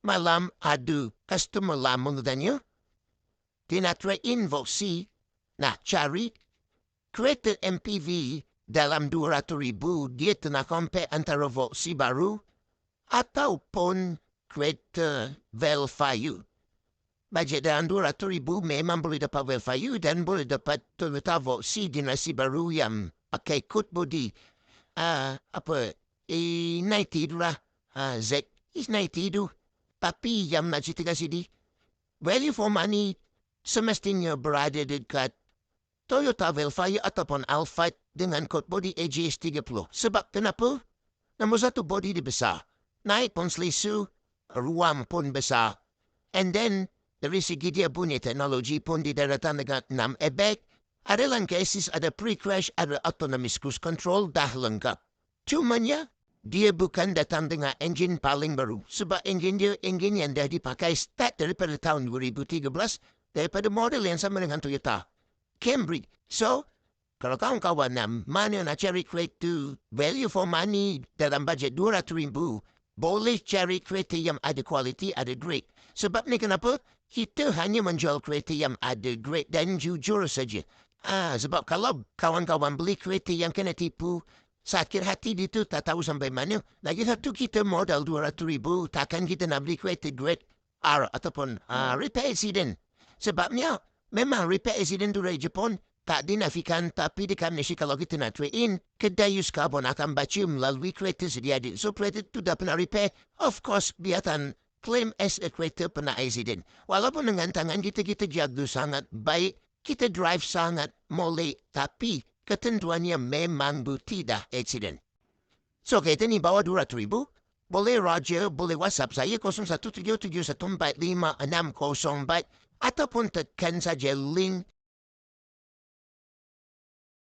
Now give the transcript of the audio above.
malam adu customer lamang danyo. Tinatrain si na cari kereta MPV dalam 200,000 dia kompe antara si baru ataupun kereta Velvayu. Budget dalam 200,000 memang boleh dapat Velvayu dan boleh dapat Toyota Voxy generasi baru yang pakai kut body. E90 tu lah. Z90 tu. Tapi yang nak cerita sini, value for money semestinya berada dekat Toyota Velvayu ataupun Alphard dengan kod body AJS30. Sebab kenapa? Nombor satu, body dia besar. Naik pun selisu, ruang pun besar. And then, dari segi dia punya teknologi pun didaratan dengan 6 airbag. Ada langkah ada pre-crash, ada autonomous cruise control, dah lengkap. Cumanya, dia bukan datang dengan enjin paling baru. Sebab enjin dia, enjin yang dah dipakai start daripada tahun 2013, daripada model yang sama dengan Toyota Camry. So, kalau kawan-kawan mana nak cari kereta value for money dalam budget 200,000, boleh cari kereta yang ada kualiti, ada grade. Sebab ni kenapa? Kita hanya menjual kereta yang ada grade dan jujur saja. Sebab kalau kawan-kawan beli kereta yang kena tipu, sakit hati dia tu tak tahu sampai mana. Lagi satu, kita modal 200,000, takkan kita nak beli kereta grade R ataupun repair accident. Sebabnya, memang repair accident tu dari Jepun tak dinafikan, tapi di Malaysia kalau kita nak trade-in, kedai use carbon akan baca melalui kereta sedia ada. So, kereta tu dah pernah repair, of course, biarkan claim as a kereta pernah accident. Walaupun dengan tangan kita jaga sangat baik, kita drive sangat molek, tapi ketentuannya memang tidak accident. So, kereta ni bawa 200,000, boleh Roger, boleh WhatsApp saya 0177145604 ataupun tekan saja link